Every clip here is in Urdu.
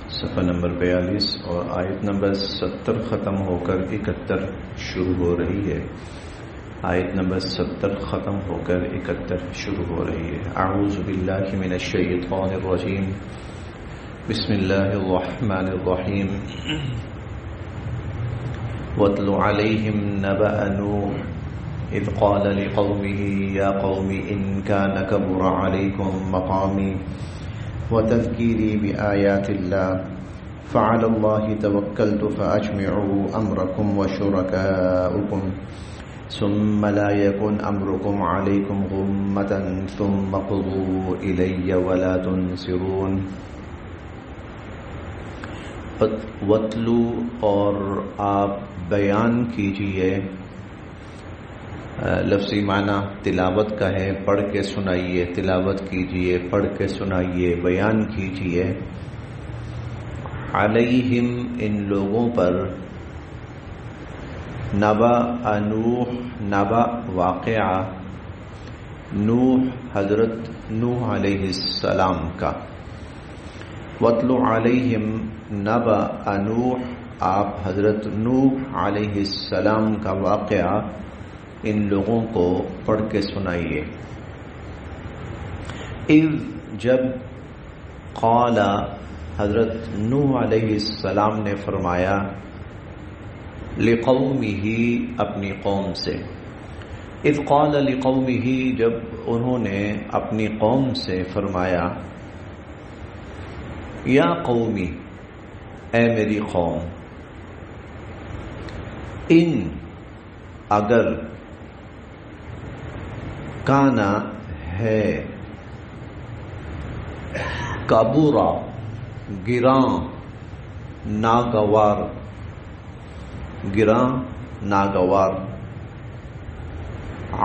صفحہ نمبر 42 اور آیت نمبر 70 ختم ہو کر 71 شروع ہو رہی ہے. آیت نمبر 70 ختم ہو کر 71 شروع ہو رہی ہے. اعوذ باللہ من الشیطان الرجیم. بسم اللہ الرحمن الرحیم. واتل علیہم نبأ نوح اذ قال لقومه یا قوم ان کان کبر علیکم مقامی وتذکیری بآیات اللہ فعلی اللہ توکلت فاجمعوا امرکم وشرکاءکم ثم لا يكن امرکم علیکم غمۃ ثم قضوا الی ولا تنصرون. وَاتْلُو اور آپ بیان کیجئے. لفظی معنی تلاوت کا ہے، پڑھ کے سنائیے، تلاوت کیجئے، پڑھ کے سنائیے، بیان کیجئے. علیہم ان لوگوں پر، نبأ نوح، نبأ واقعہ نوح حضرت نوح علیہ السلام کا. وَاتْلُ عَلَيْهِمْ نَبَأَ نوح آپ حضرت نوح علیہ السلام کا واقعہ ان لوگوں کو پڑھ کے سنائیے. اذ جب، قال حضرت نوح علیہ السلام نے فرمایا، لقومہ اپنی قوم سے. اذ قال لقومہ جب انہوں نے اپنی قوم سے فرمایا، یا قومی اے میری قوم، ان اگر، کانا ہے، کبورا گراں، ناگوار، گراں ناگوار،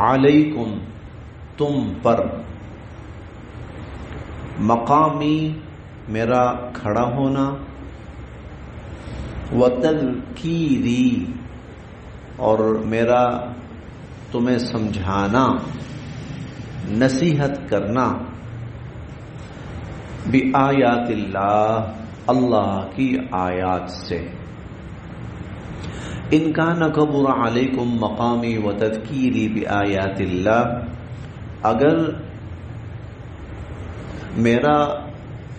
علیکم تم پر، مقامی میرا کھڑا ہونا، وتذکیری اور میرا تمہیں سمجھانا، نصیحت کرنا، بآیات اللہ اللہ کی آیات سے. ان کان کبر علیکم مقامی وتذکیری بآیات اللہ، اگر میرا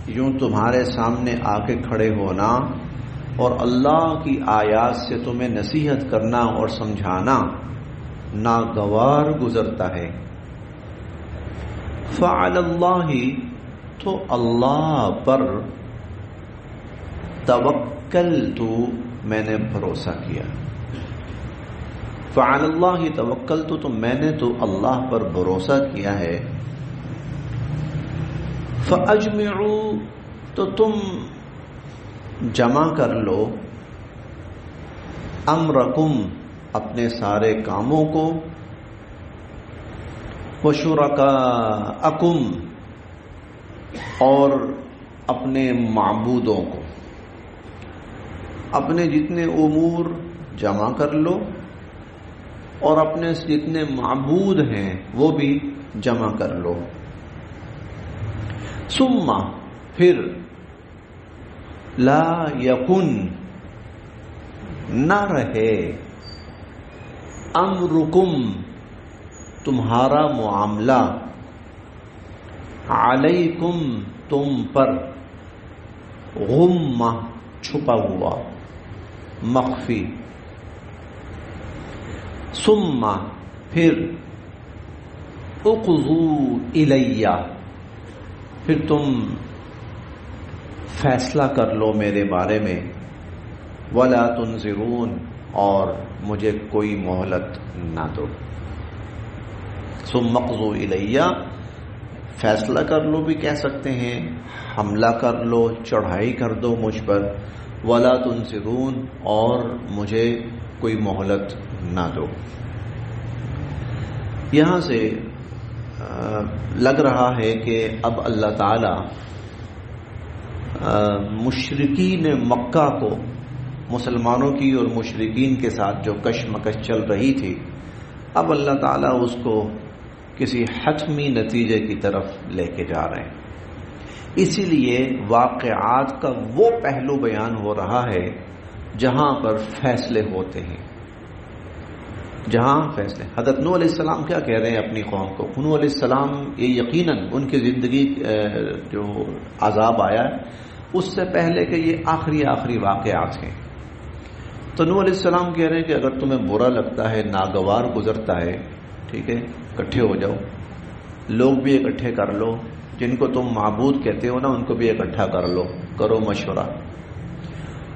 یوں تمہارے سامنے آ کے کھڑے ہونا اور اللہ کی آیات سے تمہیں نصیحت کرنا اور سمجھانا ناگوار گزرتا ہے، فعلی اللہ تو اللہ پر، توکلت میں نے بھروسہ کیا، فعلی اللہ توکلت تو میں نے تو اللہ پر بھروسہ کیا ہے. فَأَجْمِعُوا تو تم جمع کر لو، امرکم اپنے سارے کاموں کو، وشرکاءکم اور اپنے معبودوں کو، اپنے جتنے امور جمع کر لو اور اپنے جتنے معبود ہیں وہ بھی جمع کر لو. ثم پھر، لا یکن نہ رہے، امرکم تمہارا معاملہ، علیکم تم پر، غمہ چھپا ہوا، مخفی. ثم پھر، اقضوا الیہ پھر تم فیصلہ کر لو میرے بارے میں، ولا تنظرون اور مجھے کوئی مہلت نہ دو. ثم اقضوا الیہ فیصلہ کر لو بھی کہہ سکتے ہیں، حملہ کر لو، چڑھائی کر دو مجھ پر، ولا تنظرون اور مجھے کوئی مہلت نہ دو. یہاں سے لگ رہا ہے کہ اب اللہ تعالی مشرکین مکہ کو، مسلمانوں کی اور مشرکین کے ساتھ جو کشمکش چل رہی تھی، اب اللہ تعالیٰ اس کو کسی حتمی نتیجے کی طرف لے کے جا رہے ہیں. اسی لیے واقعات کا وہ پہلو بیان ہو رہا ہے جہاں پر فیصلے ہوتے ہیں، جہاں فیصلے۔ حضرت نوح علیہ السلام کیا کہہ رہے ہیں اپنی قوم کو؟ نوح علیہ السلام یہ یقیناً ان کی زندگی جو عذاب آیا ہے اس سے پہلے کہ یہ آخری واقعات ہیں۔ تو نوح علیہ السلام کہہ رہے ہیں کہ اگر تمہیں برا لگتا ہے، ناگوار گزرتا ہے، ٹھیک ہے، اکٹھے ہو جاؤ، لوگ بھی اکٹھے کر لو، جن کو تم معبود کہتے ہو نا ان کو بھی اکٹھا کر لو، کرو مشورہ،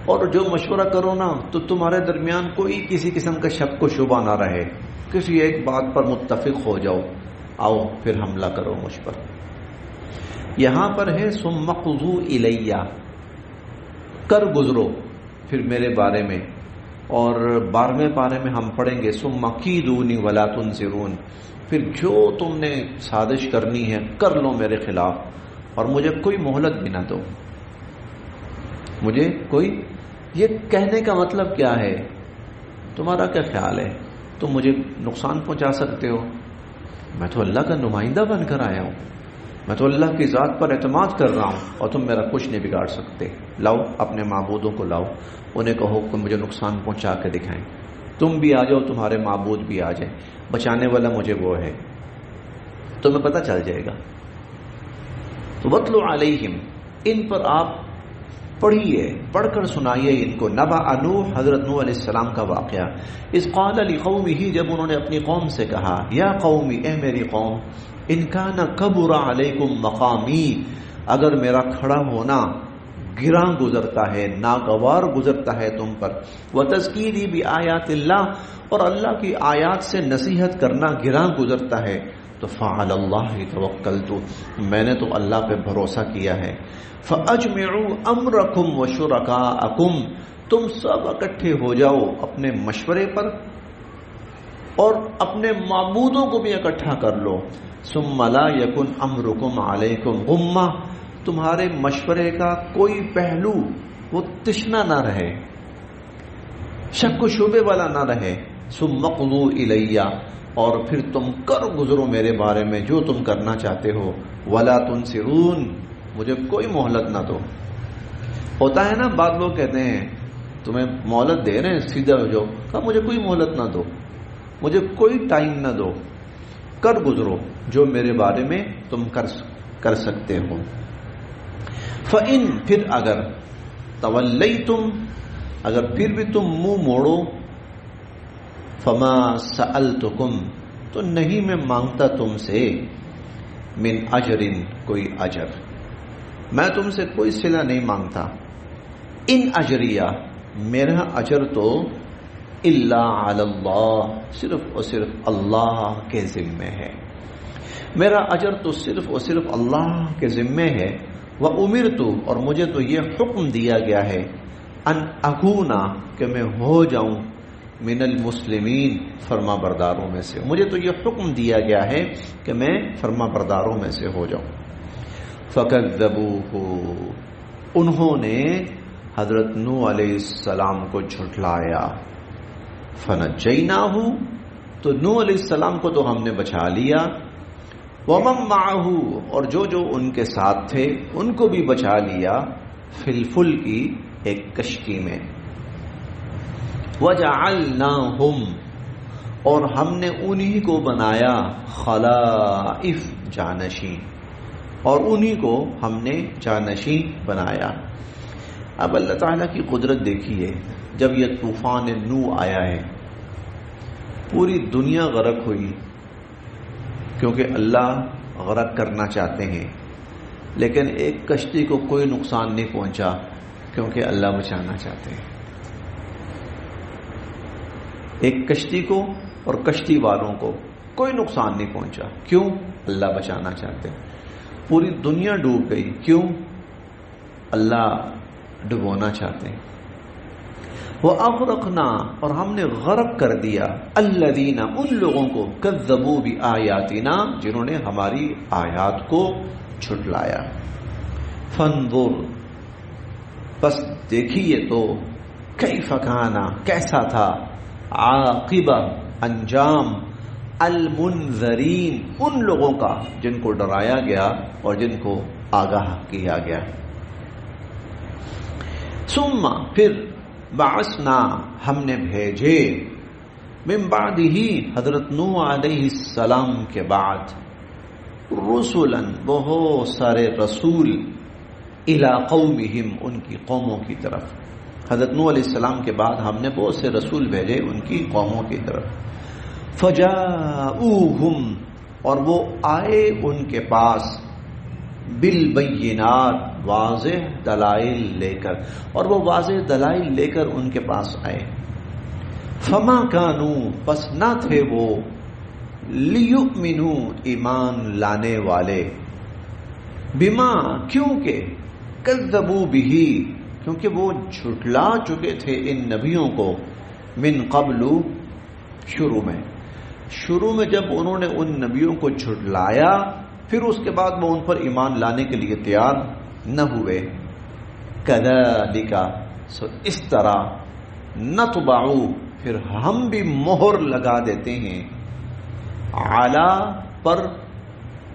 اور جو مشورہ کرو نا تو تمہارے درمیان کوئی کسی قسم کا شک و شبہ نہ رہے، کسی ایک بات پر متفق ہو جاؤ، آؤ پھر حملہ کرو مجھ پر۔ یہاں پر ہے ثم قضوا الیہ، کر گزرو پھر میرے بارے میں، اور 12ویں پارے میں ہم پڑھیں گے ثم کیدونی ولا تنظرون، پھر جو تم نے سازش کرنی ہے کر لو میرے خلاف، اور مجھے کوئی مہلت بھی نہ دو، مجھے کوئی۔ یہ کہنے کا مطلب کیا ہے؟ تمہارا کیا خیال ہے؟ تم مجھے نقصان پہنچا سکتے ہو؟ میں تو اللہ کا نمائندہ بن کر آیا ہوں، میں تو اللہ کی ذات پر اعتماد کر رہا ہوں، اور تم میرا کچھ نہیں بگاڑ سکتے۔ لاؤ اپنے معبودوں کو لاؤ، انہیں کہو کہ مجھے نقصان پہنچا کے دکھائیں، تم بھی آ جاؤ، تمہارے معبود بھی آ جائیں، بچانے والا مجھے وہ ہے، تمہیں پتہ چل جائے گا۔ تو وَاتْلُ عَلَيْهِمْ، ان پر آپ پڑھیے، پڑھ کر سنائیے ان کو، نبأ نوح، حضرت نوح علیہ السلام کا واقعہ۔ اذ قال لقومه، جب انہوں نے اپنی قوم سے کہا، یا قومی، اے میری قوم، ان کان کبر علیکم مقامی، اگر میرا کھڑا ہونا گراں گزرتا ہے، ناگوار گزرتا ہے تم پر، وتذکیری بآیات اللہ، اور اللہ کی آیات سے نصیحت کرنا گراں گزرتا ہے، تو فعلی اللہ توکلت، میں نے تو اللہ پہ بھروسہ کیا ہے۔ فاجمعوا امرکم وشرکاءکم، تم سب اکٹھے ہو جاؤ اپنے مشورے پر اور اپنے معبودوں کو بھی اکٹھا کر لو۔ ثم لا یکن امرکم علیکم غمہ، تمہارے مشورے کا کوئی پہلو وہ تشنا نہ رہے، شک و شبے والا نہ رہے۔ ثم قضوا الیہ، اور پھر تم کر گزرو میرے بارے میں جو تم کرنا چاہتے ہو، ولا تنصرون، مجھے کوئی مہلت نہ دو۔ ہوتا ہے نا، بعض لوگ کہتے ہیں تمہیں مہلت دے رہے ہیں سیدھا ہو جاؤ، کہا مجھے کوئی مہلت نہ دو، مجھے کوئی ٹائم نہ دو، کر گزرو جو میرے بارے میں تم کر سکتے ہو۔ فَإِن، پھر اگر، تولیتم، اگر پھر بھی تم منہ موڑو، فما سألتکم، تو نہیں میں مانگتا تم سے، من اجر، کوئی اجر، میں تم سے کوئی صلہ نہیں مانگتا۔ ان اجریہ، میرا اجر تو الا علی اللہ، صرف اور صرف اللہ کے ذمے ہے، میرا اجر تو صرف اور صرف اللہ کے ذمے ہے۔ وَأُمِرْتُ، اور مجھے تو یہ حکم دیا گیا ہے، ان اکونا، کہ میں ہو جاؤں، من المسلمین، فرما برداروں میں سے، مجھے تو یہ حکم دیا گیا ہے کہ میں فرما برداروں میں سے ہو جاؤں۔ فَكَذَّبُوهُ، انہوں نے حضرت نوح علیہ السلام کو جھٹلایا۔ فَنَجَّيْنَاهُ، تو نوح علیہ السلام کو تو ہم نے بچا لیا، وَمَن مَّعَهُ، اور جو ان کے ساتھ تھے ان کو بھی بچا لیا، فِي الْفُلْكِ، ایک کشتی میں، وَجَعَلْنَاهُمْ، اور ہم نے انہی کو بنایا، خلائف، جانشین، اور انہی کو ہم نے جانشین بنایا۔ اب اللہ تعالیٰ کی قدرت دیکھیے، جب یہ طوفان نوح آیا ہے، پوری دنیا غرق ہوئی، کیونکہ اللہ غرق کرنا چاہتے ہیں، لیکن ایک کشتی کو کوئی نقصان نہیں پہنچا، کیونکہ اللہ بچانا چاہتے ہیں۔ ایک کشتی کو اور کشتی والوں کو کوئی نقصان نہیں پہنچا، کیوں؟ اللہ بچانا چاہتے ہیں۔ پوری دنیا ڈوب گئی، کیوں؟ اللہ ڈبونا چاہتے ہیں۔ وَأَغْرَقْنَا، اور ہم نے غرق کر دیا، الَّذِينَ، ان لوگوں کو، كَذَّبُوا بِآيَاتِنَا، جنہوں نے ہماری آیات کو جھٹلایا۔ فَانظُرْ، بس دیکھیے تو، کیف کان، کیسا تھا، عاقبہ، انجام، المنذرین، ان لوگوں کا جن کو ڈرایا گیا اور جن کو آگاہ کیا گیا. ثم پھر بعثنا ہم نے بھیجے من بعدہ حضرت نوح علیہ السلام کے بعد رسلا بہت سارے رسول الی قومہم ان کی قوموں کی طرف. حضرت نوح علیہ السلام کے بعد ہم نے بہت سے رسول بھیجے ان کی قوموں کی طرف. فجاؤہم اور وہ آئے ان کے پاس بالبینات واضح دلائل لے کر، اور وہ واضح دلائل لے کر ان کے پاس آئے. فما کانوا پس نہ تھے وہ لیؤمنوا ایمان لانے والے، بما کیونکہ کذبوا بہ کیونکہ وہ جھٹلا چکے تھے ان نبیوں کو، من قبل شروع میں جب انہوں نے ان نبیوں کو جھٹلایا پھر اس کے بعد وہ ان پر ایمان لانے کے لیے تیار نہ ہوئے. کذالک سو اس طرح نطبع پھر ہم بھی مہر لگا دیتے ہیں علی پر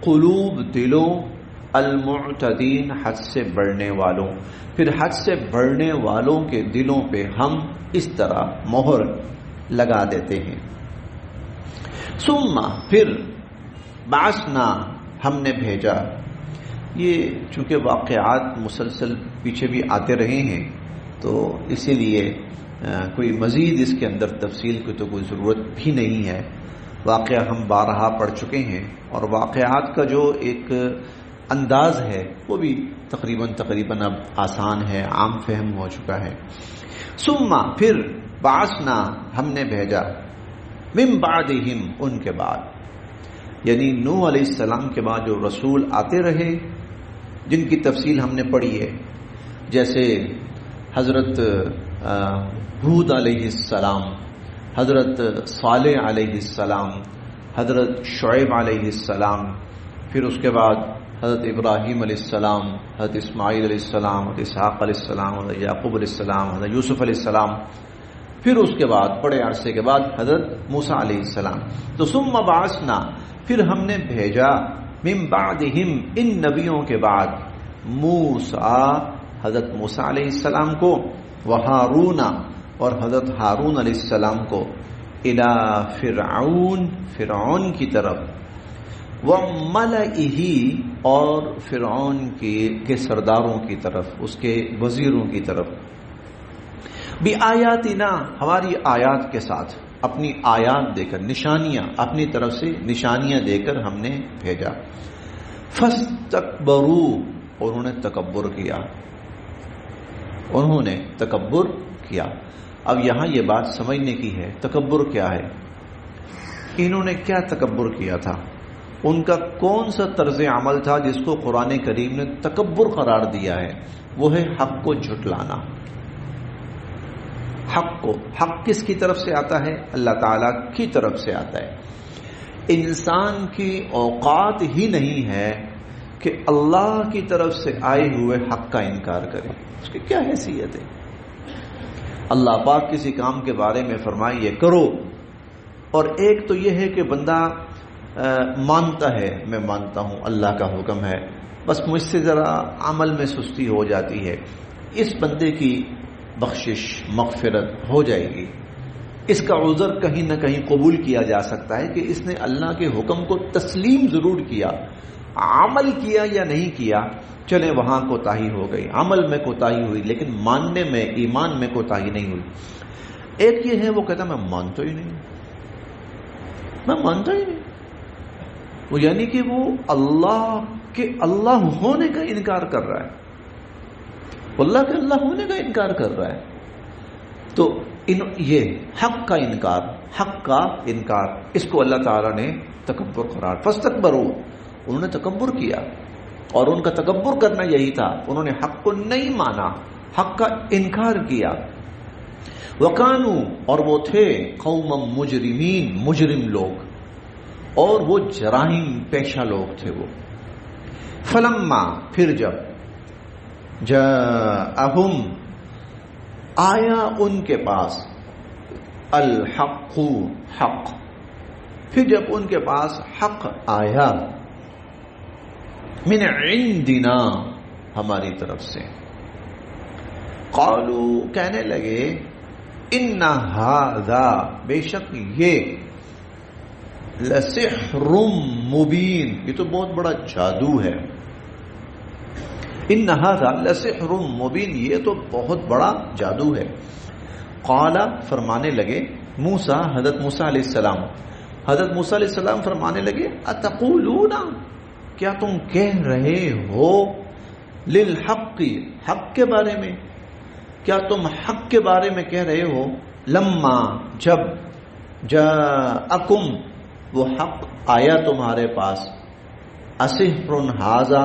قلوب دلوں المعتدین حد سے بڑھنے والوں، پھر حد سے بڑھنے والوں کے دلوں پہ ہم اس طرح مہر لگا دیتے ہیں. ثم پھر بعثنا ہم نے بھیجا. یہ چونکہ واقعات مسلسل پیچھے بھی آتے رہے ہیں تو اسی لیے کوئی مزید اس کے اندر تفصیل کی تو کوئی ضرورت بھی نہیں ہے. واقعہ ہم بارہا پڑھ چکے ہیں اور واقعات کا جو ایک انداز ہے وہ بھی تقریباً اب آسان ہے، عام فہم ہو چکا ہے. ثم پھر بعثنا ہم نے بھیجا من بعدہم ان کے بعد، یعنی نوح علیہ السلام کے بعد جو رسول آتے رہے جن کی تفصیل ہم نے پڑھی ہے، جیسے حضرت ہود علیہ السلام، حضرت صالح علیہ السلام، حضرت شعیب علیہ السلام، پھر اس کے بعد حضرت ابراہیم علیہ السلام، حضرت اسماعیل علیہ السلام، حضرت اسحاق علیہ السلام، حضرت یعقوب علیہ السلام، حضرت یوسف علیہ السلام، پھر اس کے بعد بڑے عرصے کے بعد حضرت موسیٰ علیہ السلام. تو ثم بعثنا پھر ہم نے بھیجا من بعدہم ان نبیوں کے بعد موسیٰ حضرت موسیٰ علیہ السلام کو، وہارون اور حضرت ہارون علیہ السلام کو، الی فرعون کی طرف، وملئہ اور فرعون کے سرداروں کی طرف، اس کے وزیروں کی طرف، بآیاتنا ہماری آیات کے ساتھ، اپنی آیات دے کر، نشانیاں اپنی طرف سے نشانیاں دے کر ہم نے بھیجا. فاستکبروا اور انہوں نے تکبر کیا. اب یہاں یہ بات سمجھنے کی ہے تکبر کیا ہے. انہوں نے کیا تکبر کیا تھا؟ ان کا کون سا طرز عمل تھا جس کو قرآن کریم نے تکبر قرار دیا ہے؟ وہ ہے حق کو جھٹلانا. حق کس کی طرف سے آتا ہے؟ اللہ تعالی کی طرف سے آتا ہے. انسان کی اوقات ہی نہیں ہے کہ اللہ کی طرف سے آئے ہوئے حق کا انکار کرے. اس کی کیا حیثیت ہے؟ اللہ پاک کسی کام کے بارے میں فرمائے یہ کرو، اور ایک تو یہ ہے کہ بندہ مانتا ہے، میں مانتا ہوں اللہ کا حکم ہے، بس مجھ سے ذرا عمل میں سستی ہو جاتی ہے، اس بندے کی بخشش مغفرت ہو جائے گی. اس کا عذر کہیں نہ کہیں قبول کیا جا سکتا ہے کہ اس نے اللہ کے حکم کو تسلیم ضرور کیا، عمل کیا یا نہیں کیا، چلے وہاں کوتاہی ہو گئی، عمل میں کوتاہی ہوئی لیکن ماننے میں، ایمان میں کوتاہی نہیں ہوئی. ایک یہ ہے وہ کہتا میں مانتا ہی نہیں، میں مانتا ہی نہیں، وہ یعنی کہ وہ اللہ کے اللہ ہونے کا انکار کر رہا ہے، اللہ کے اللہ ہونے کا انکار کر رہا ہے. تو یہ حق کا انکار اس کو اللہ تعالیٰ نے تکبر قرار. فاستکبروا انہوں نے تکبر کیا، اور ان کا تکبر کرنا یہی تھا، انہوں نے حق کو نہیں مانا، حق کا انکار کیا. وکانوا اور وہ تھے قوما مجرمین، مجرم لوگ، اور وہ جرائم پیشہ لوگ تھے وہ. فلما پھر جب جاءہم آیا ان کے پاس الحق حق، پھر جب ان کے پاس حق آیا، من عندنا ہماری طرف سے. قالو کہنے لگے ان ھذا بے شک یہ لسحر مبین یہ تو بہت بڑا جادو ہے. ان ھذا لسحر مبین یہ تو بہت بڑا جادو ہے. قال فرمانے لگے موسیٰ حضرت موسیٰ علیہ السلام علیہ السلام فرمانے لگے اتقولون کیا تم کہہ رہے ہو للحق حق کے بارے میں کیا تم حق کے بارے میں کہہ رہے ہو لما جب جاءکم وہ حق آیا تمہارے پاس اسحر ھذا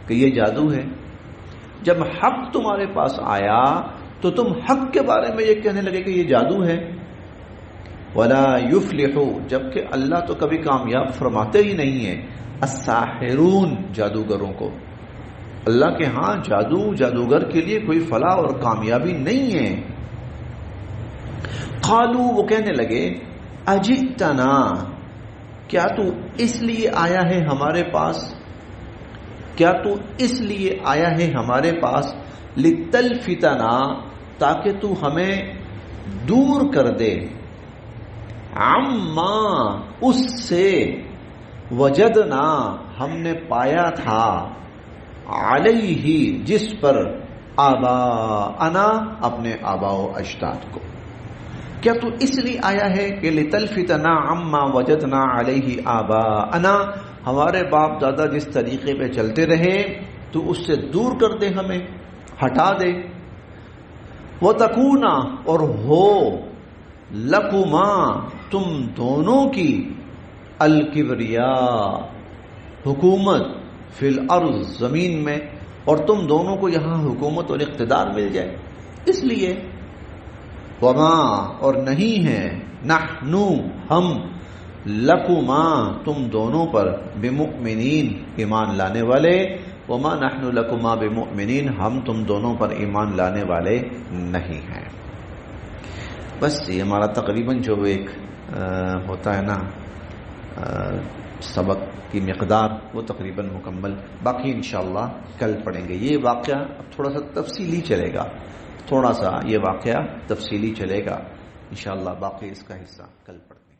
کہ یہ جادو ہے. جب حق تمہارے پاس آیا تو تم حق کے بارے میں یہ کہنے لگے کہ یہ جادو ہے. ولا یفلح جبکہ اللہ تو کبھی کامیاب فرماتے ہی نہیں ہیں الساحرون جادوگروں کو. اللہ کے ہاں جادوگر کے لیے کوئی فلاح اور کامیابی نہیں ہے. قالو وہ کہنے لگے اجئتنا کیا تو اس لیے آیا ہے ہمارے پاس کیا تو اس لیے آیا ہے ہمارے پاس لتلفتنا تاکہ تو ہمیں دور کر دے عما اس سے وجدنا ہم نے پایا تھا علیہ جس پر آباءنا اپنے آباء و اجداد کو. کیا تو اس لیے آیا ہے کہ لتلفتنا عما وجدنا علیہ آباءنا ہمارے باپ دادا جس طریقے پہ چلتے رہے تو اس سے دور کر دے ہمیں ہٹا دے. وتکونا اور ہو لکما تم دونوں کی الکبریاء حکومت فی الارض زمین میں اور تم دونوں کو یہاں حکومت اور اقتدار مل جائے اس لیے. وما اور نہیں ہے نحنو ہم لکما تم دونوں پر بمؤمنین ایمان لانے والے. وما نحن لکما بمؤمنین ہم تم دونوں پر ایمان لانے والے نہیں ہیں. بس یہ ہمارا تقریباً جو ایک ہوتا ہے نا سبق کی مقدار وہ تقریباً مکمل. باقی انشاءاللہ کل پڑھیں گے. یہ واقعہ اب تھوڑا سا تفصیلی چلے گا یہ واقعہ تفصیلی چلے گا انشاءاللہ. باقی اس کا حصہ کل پڑھیں.